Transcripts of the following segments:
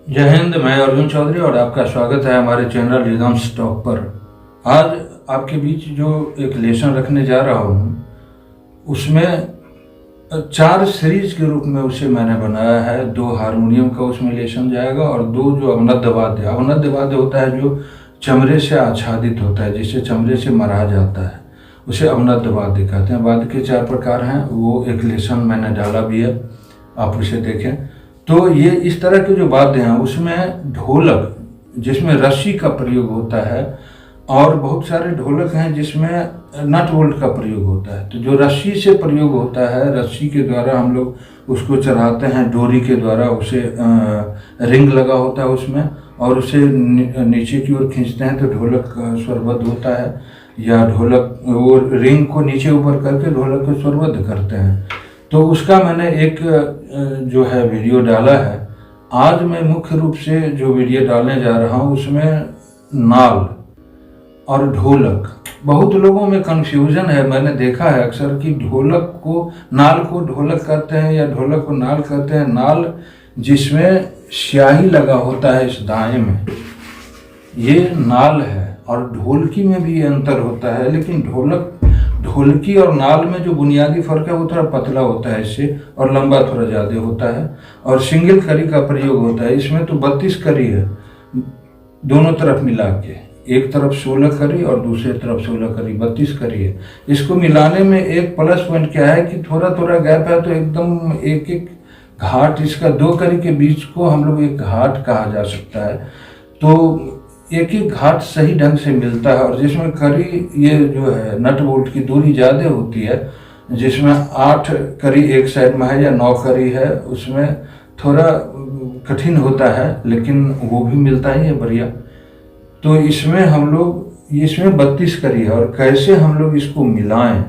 जय हिंद। मैं अर्जुन चौधरी और आपका स्वागत है हमारे चैनल रिदम्स टॉक पर। आज आपके बीच जो एक लेसन रखने जा रहा हूँ उसमें 4 सीरीज के रूप में उसे मैंने बनाया है। 2 हारमोनियम का उसमें लेसन जाएगा और 2 जो अवनद्य वाद्य होता है, जो चमड़े से आच्छादित होता है, जिसे चमड़े से मरा जाता है, उसे अवनद्य वाद्य कहते हैं। वाद्य के 4 प्रकार हैं, वो एक लेसन मैंने डाला भी है, आप उसे देखें। तो ये इस तरह के जो वाद्य हैं उसमें ढोलक, जिसमें रस्सी का प्रयोग होता है, और बहुत सारे ढोलक हैं जिसमें नट बोल्ट का प्रयोग होता है। तो जो रस्सी से प्रयोग होता है, रस्सी के द्वारा हम लोग उसको चढ़ाते हैं, डोरी के द्वारा उसे रिंग लगा होता है उसमें, और उसे नीचे की ओर खींचते हैं तो ढोलक स्वरबद्ध होता है, या ढोलक वो रिंग को नीचे ऊपर करके ढोलक को स्वरबद्ध करते हैं। तो उसका मैंने एक जो है वीडियो डाला है। आज मैं मुख्य रूप से जो वीडियो डालने जा रहा हूँ उसमें नाल और ढोलक। बहुत लोगों में कन्फ्यूजन है, मैंने देखा है अक्सर कि ढोलक को, नाल को ढोलक कहते हैं या ढोलक को नाल कहते हैं। नाल जिसमें स्याही लगा होता है इस दाएं में, ये नाल है, और ढोलकी में भी ये अंतर होता है। लेकिन ढोलकी और नाल में जो बुनियादी फर्क है वो थोड़ा पतला होता है इससे, और लंबा थोड़ा ज़्यादा होता है, और सिंगल कड़ी का प्रयोग होता है। इसमें तो 32 कड़ी है दोनों तरफ मिला के, एक तरफ 16 कड़ी और दूसरे तरफ 16 कड़ी, 32 कड़ी है। इसको मिलाने में एक प्लस पॉइंट क्या है कि थोड़ा थोड़ा गैप है, तो एकदम एक एक घाट, इसका 2 कड़ी के बीच को हम लोग एक घाट कहा जा सकता है। तो एक एक घाट सही ढंग से मिलता है, और जिसमें कड़ी ये जो है नट बोल्ट की दूरी ज़्यादा होती है, जिसमें 8 कड़ी एक साइड में है या 9 कड़ी है, उसमें थोड़ा कठिन होता है, लेकिन वो भी मिलता ही है बढ़िया। तो इसमें 32 कड़ी है, और कैसे हम लोग इसको मिलाएं,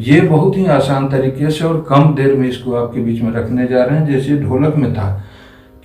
ये बहुत ही आसान तरीके से और कम देर में इसको आपके बीच में रखने जा रहे हैं। जैसे ढोलक में था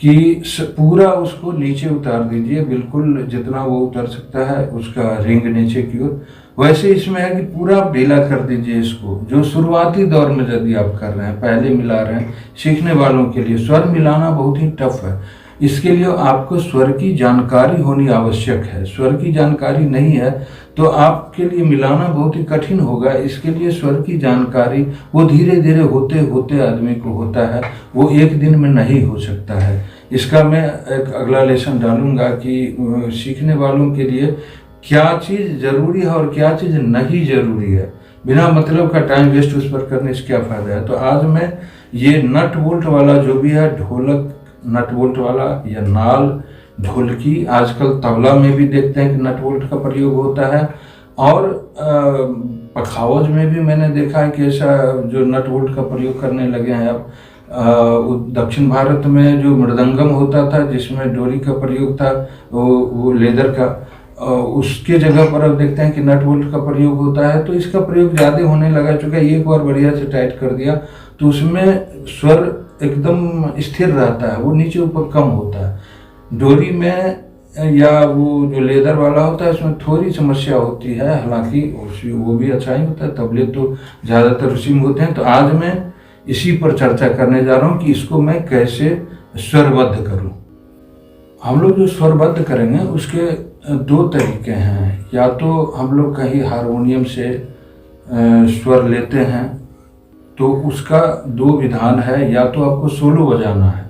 कि पूरा उसको नीचे उतार दीजिए, बिल्कुल जितना वो उतर सकता है उसका रिंग नीचे की ओर, वैसे इसमें है कि पूरा आप ढीला कर दीजिए इसको। जो शुरुआती दौर में यदि आप कर रहे हैं, पहले मिला रहे हैं, सीखने वालों के लिए स्वर मिलाना बहुत ही टफ है। इसके लिए आपको स्वर की जानकारी होनी आवश्यक है। स्वर की जानकारी नहीं है तो आपके लिए मिलाना बहुत ही कठिन होगा। इसके लिए स्वर की जानकारी वो धीरे धीरे होते होते आदमी को होता है, वो एक दिन में नहीं हो सकता है। इसका मैं एक अगला लेसन डालूंगा कि सीखने वालों के लिए क्या चीज़ ज़रूरी है और क्या चीज़ नहीं ज़रूरी है। बिना मतलब का टाइम वेस्ट उस पर करने से क्या फ़ायदा है। तो आज मैं ये नट बोल्ट वाला जो भी है, ढोलक नट बोल्ट वाला या नाल, ढोलकी, आजकल तबला में भी देखते हैं कि नट बोल्ट का प्रयोग होता है, और पखावज में भी मैंने देखा है कि ऐसा जो नट बोल्ट का प्रयोग करने लगे हैं अब। दक्षिण भारत में जो मृदंगम होता था जिसमें डोरी का प्रयोग था, वो लेदर का, उसके जगह पर अब देखते हैं कि नट बोल्ट का प्रयोग होता है। तो इसका प्रयोग ज़्यादा होने लगा, चूँकि एक बार बढ़िया से टाइट कर दिया तो उसमें स्वर एकदम स्थिर रहता है, वो नीचे ऊपर कम होता है। डोरी में या वो जो लेदर वाला होता है उसमें थोड़ी समस्या होती है, हालांकि वो भी अच्छा ही होता है, तबले तो ज़्यादातर उसी में होते हैं। तो आज मैं इसी पर चर्चा करने जा रहा हूँ कि इसको मैं कैसे स्वरबद्ध करूँ। हम लोग जो स्वरबद्ध करेंगे उसके 2 तरीके हैं। या तो हम लोग कहीं हारमोनियम से स्वर लेते हैं तो उसका 2 विधान है। या तो आपको सोलो बजाना है,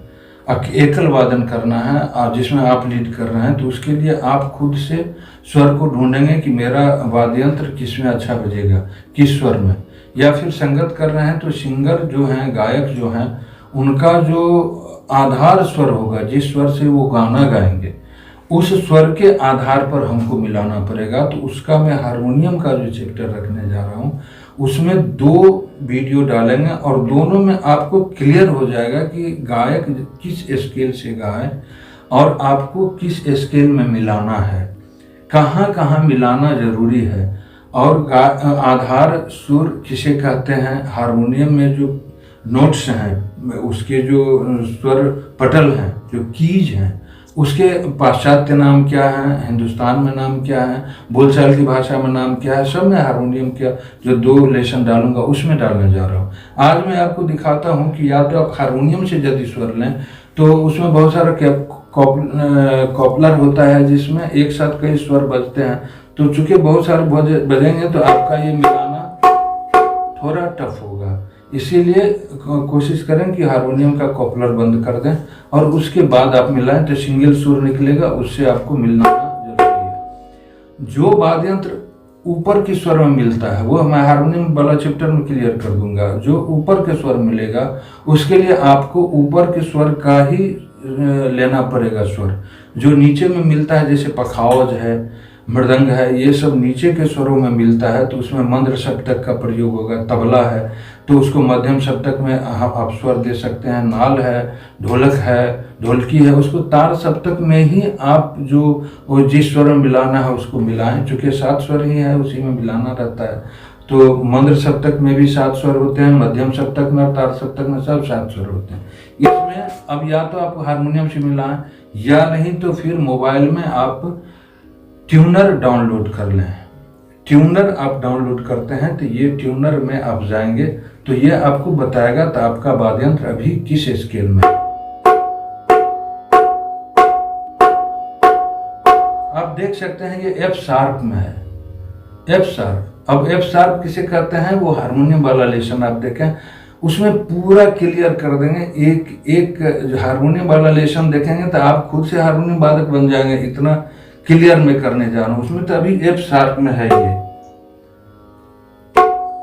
एकल वादन करना है, और जिसमें आप लीड कर रहे हैं, तो उसके लिए आप खुद से स्वर को ढूंढेंगे कि मेरा वाद्य यंत्र किस में अच्छा बजेगा, किस स्वर में। या फिर संगत कर रहे हैं तो सिंगर जो हैं, गायक जो हैं, उनका जो आधार स्वर होगा, जिस स्वर से वो गाना गाएंगे, उस स्वर के आधार पर हमको मिलाना पड़ेगा। तो उसका मैं हारमोनियम का जो चैप्टर रखने जा रहा हूँ उसमें 2 वीडियो डालेंगे, और दोनों में आपको क्लियर हो जाएगा कि गायक किस स्केल से गाए और आपको किस स्केल में मिलाना है, कहाँ कहाँ मिलाना जरूरी है, और आधार सुर किसे कहते हैं। हारमोनियम में जो नोट्स हैं, उसके जो स्वर पटल हैं, जो कीज हैं, उसके पाश्चात्य नाम क्या है, हिंदुस्तान में नाम क्या है, बोलचाल की भाषा में नाम क्या है, सब मैं हारमोनियम का जो 2 लेसन डालूंगा उसमें डालने जा रहा हूँ। आज मैं आपको दिखाता हूँ कि या तो आप हारमोनियम से यदि स्वर लें तो उसमें बहुत सारा कॉपलर होता है जिसमें एक साथ कई स्वर बजते हैं। तो चूंकि बहुत सारे बजेंगे तो आपका ये मिलाना थोड़ा टफ होगा, इसीलिए कोशिश करें कि हारमोनियम का कॉपलर बंद कर दें और उसके बाद आप मिलाएं तो सिंगल सुर निकलेगा, उससे आपको मिलना जरूरी है। जो वाद्य यंत्र ऊपर के स्वर में मिलता है वो मैं हारमोनियम वाला चैप्टर में क्लियर कर दूंगा। जो ऊपर के स्वर मिलेगा उसके लिए आपको ऊपर के स्वर का ही लेना पड़ेगा स्वर। जो नीचे में मिलता है जैसे पखावज है, मृदंग है, ये सब नीचे के स्वरों में मिलता है तो उसमें मंद्र सप्तक का प्रयोग होगा। तबला है तो उसको मध्यम सप्तक में आप स्वर दे सकते हैं। नाल है, ढोलक है, ढोलकी है, उसको तार सप्तक में ही आप जो वो जिस स्वर में मिलाना है उसको मिलाएं। चूँकि 7 स्वर ही है उसी में मिलाना रहता है। तो मंद्र सप्तक में भी 7 स्वर होते हैं, मध्यम सप्तक में और तार सप्तक में सब 7 स्वर होते हैं। इसमें अब या तो आप हारमोनियम से मिलाएं या नहीं तो फिर मोबाइल में आप ट्यूनर डाउनलोड कर लें। ट्यूनर आप डाउनलोड करते हैं तो ये ट्यूनर में आप जाएंगे तो ये आपको बताएगा तो आपका वाद्य यंत्र अभी किस स्केल में। आप देख सकते हैं ये एफ शार्प में है, एफ शार्प। अब एफ शार्प किसे कहते हैं, वो हारमोनियम वाला लेसन आप देखें उसमें पूरा क्लियर कर देंगे। एक हारमोनियम वाला लेसन देखेंगे तो आप खुद से हारमोनियम वादक बन जाएंगे, इतना क्लियर में करने जा रहा हूं। उसमें तो अभी एफ शार्प में है ये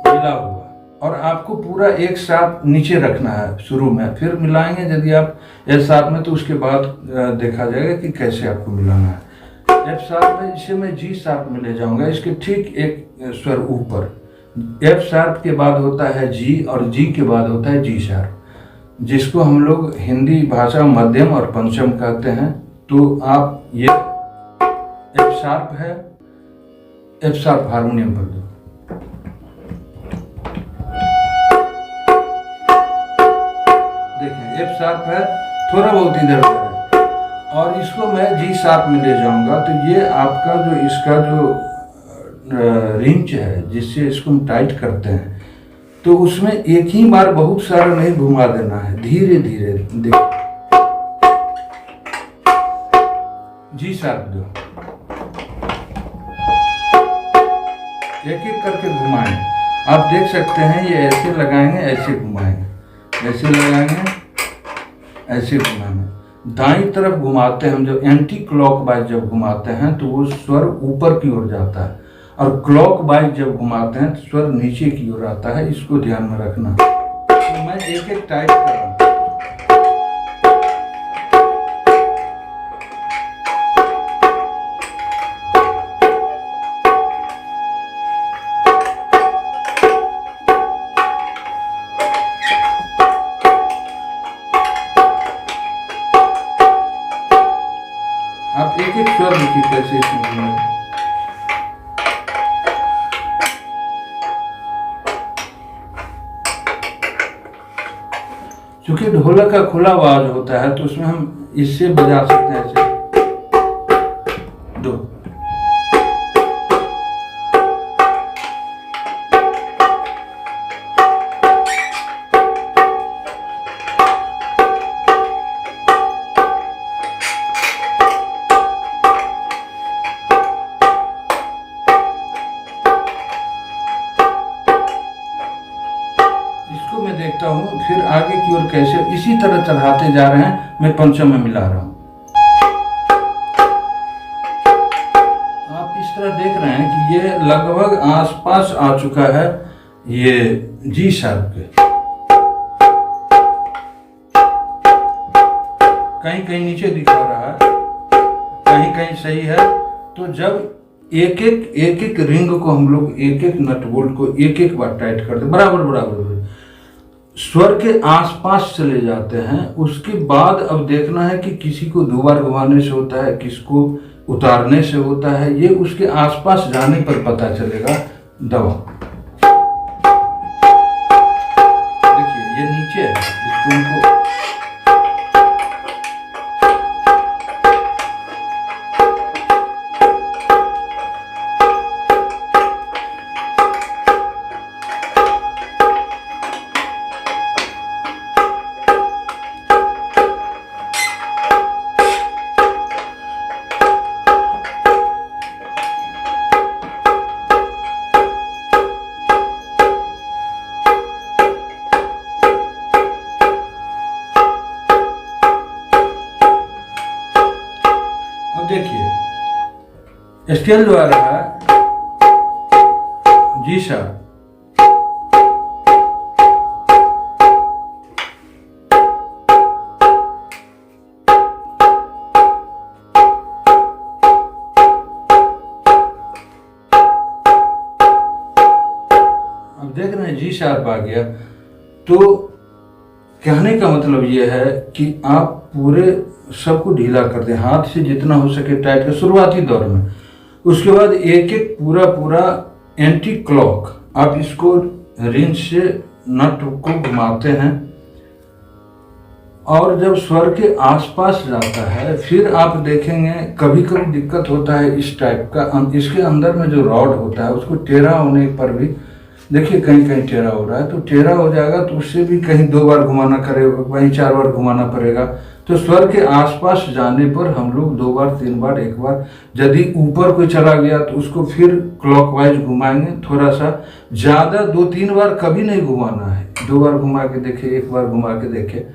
मिला हुआ और आपको पूरा एक साथ नीचे रखना है शुरू में, फिर मिलाएंगे यदि आप एफ शार्प में तो उसके बाद देखा जाएगा कि कैसे आपको मिलाना है। एफ शार्प में इसे मैं जी शार्प में ले जाऊंगा, इसके ठीक एक स्वर ऊपर। एफ शार्प के बाद होता है जी और जी के बाद होता है जी शार्प, जिसको हम लोग हिंदी भाषा मध्यम और पंचम कहते हैं। तो आप ये एफ शार्प है, एफ शार्प हारमोनियम पर दो। देखें एफ शार्प है, थोड़ा बहुत इधर है और इसको मैं जी शार्प में ले जाऊंगा तो ये आपका जो इसका जो रिंच है जिससे इसको हम टाइट करते हैं तो उसमें एक ही बार बहुत सारा नहीं घुमा देना है, धीरे धीरे। देखो जी शार्प दो, एक एक करके घुमाएं। आप देख सकते हैं ये ऐसे लगाएंगे, ऐसे घुमाएंगे, ऐसे लगाएंगे, ऐसे घुमाएंगे। दाईं तरफ घुमाते हैं हम जब एंटी क्लॉक वाइज जब घुमाते हैं तो वो स्वर ऊपर की ओर जाता है और क्लॉक वाइज जब घुमाते हैं तो स्वर नीचे की ओर आता है। इसको ध्यान में रखना। तो मैं एक एक टाइट कर रहा हूँ। आप एक एक स्वर देखिए कैसे इसमें घुमाएं। क्योंकि ढोलक का खुला आवाज होता है तो उसमें हम इससे बजा सकते हैं ऐसे दो। इसको मैं देखता हूँ फिर आगे की ओर कैसे इसी तरह चढ़ाते जा रहे हैं। मैं पंचम में मिला रहा हूँ। आप इस तरह देख रहे हैं कि ये लगभग आसपास आ चुका है ये जी शार्प के। कहीं कहीं नीचे दिखा रहा है, कहीं कहीं सही है। तो जब एक एक रिंग को हम लोग एक एक नट बोल्ट को एक एक बार टाइट करते बराबर बराबर स्वर के आसपास चले जाते हैं। उसके बाद अब देखना है कि किसी को 2 बार घुमाने से होता है, किसको उतारने से होता है, ये उसके आसपास जाने पर पता चलेगा। दबाओ, देखिए ये नीचे है, इसको उनको देखिए स्केल जो आ रहा है जी शार्प, अब देख रहे हैं जी शार्प आ गया। तो कहने का मतलब यह है कि आप पूरे सबको ढीला कर दें, हाथ से जितना हो सके टाइट कर शुरुआती दौर में। उसके बाद एक एक पूरा पूरा एंटी क्लॉक आप इसको रिंच से नट को घुमाते हैं, और जब स्वर के आसपास जाता है फिर आप देखेंगे कभी कभी दिक्कत होता है इस टाइप का। इसके अंदर में जो रॉड होता है उसको टेढ़ा होने पर भी देखिए कहीं कहीं टेढ़ा हो रहा है, तो टेढ़ा हो जाएगा तो उससे भी कहीं 2 बार घुमाना करेगा, वहीं 4 बार घुमाना पड़ेगा। तो स्वर के आसपास जाने पर हम लोग 2 बार 3 बार, एक बार यदि ऊपर कोई चला गया तो उसको फिर क्लॉकवाइज घुमाएंगे, थोड़ा सा ज़्यादा 2-3 बार कभी नहीं घुमाना है। 2 बार घुमा के देखे, 1 बार घुमा के देखे,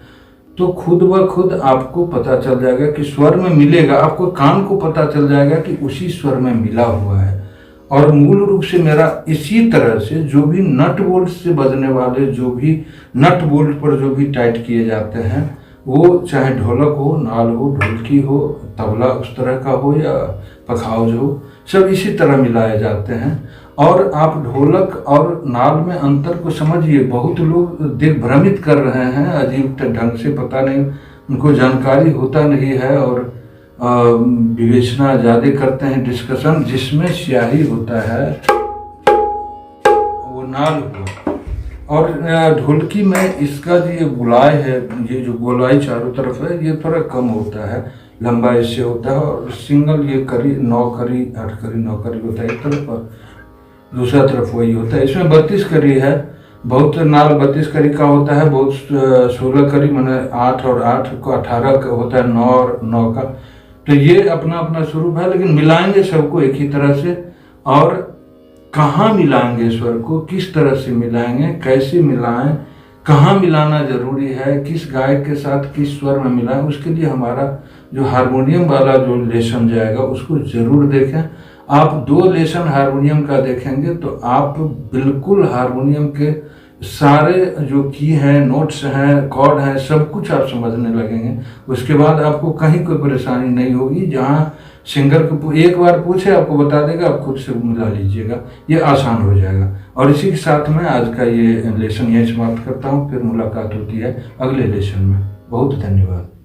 तो खुद ब खुद आपको पता चल जाएगा कि स्वर में मिलेगा, आपको कान को पता चल जाएगा कि उसी स्वर में मिला हुआ है। और मूल रूप से मेरा इसी तरह से जो भी नट बोल्ट से बजने वाले, जो भी नट बोल्ट पर जो भी टाइट किए जाते हैं, वो चाहे ढोलक हो, नाल हो, ढोलकी हो, तबला उस तरह का हो या पखावज हो, सब इसी तरह मिलाए जाते हैं। और आप ढोलक और नाल में अंतर को समझिए। बहुत लोग दिग्भ्रमित कर रहे हैं अजीब ढंग से, पता नहीं उनको जानकारी होता नहीं है और विवेचना ज़्यादा करते हैं। डिस्कशन जिसमें स्याही होता है वो नाल हुआ, और ढोलकी में इसका जो ये गोलाई है, ये जो गोलाई चारों तरफ है, ये थोड़ा कम होता है, लंबा इससे होता है। और सिंगल ये करी 9 करी 8 करी 9 करी होता है एक तरफ, और दूसरा तरफ वही होता है। इसमें 32 करी है, बहुत नाल 32 करी का होता है, बहुत 16 करी मैंने 8 और 8 को 18 का होता है, 9 और 9 का। तो ये अपना अपना स्वरूप है, लेकिन मिलाएंगे सबको एक ही तरह से। और कहाँ मिलाएंगे स्वर को, किस तरह से मिलाएंगे, कैसे मिलाएं, कहाँ मिलाना जरूरी है, किस गायक के साथ किस स्वर में मिलाएं, उसके लिए हमारा जो हारमोनियम वाला जो लेसन जाएगा उसको जरूर देखें। आप 2 लेसन हारमोनियम का देखेंगे तो आप बिल्कुल हारमोनियम के सारे जो की हैं, नोट्स हैं, कॉर्ड हैं, सब कुछ आप समझने लगेंगे। उसके बाद आपको कहीं कोई परेशानी नहीं होगी। जहाँ सिंगर को एक बार पूछे आपको बता देगा, आप खुद से मिला लीजिएगा, ये आसान हो जाएगा। और इसी के साथ मैं आज का ये लेसन यहीं समाप्त करता हूँ, फिर मुलाकात होती है अगले लेसन में। बहुत धन्यवाद।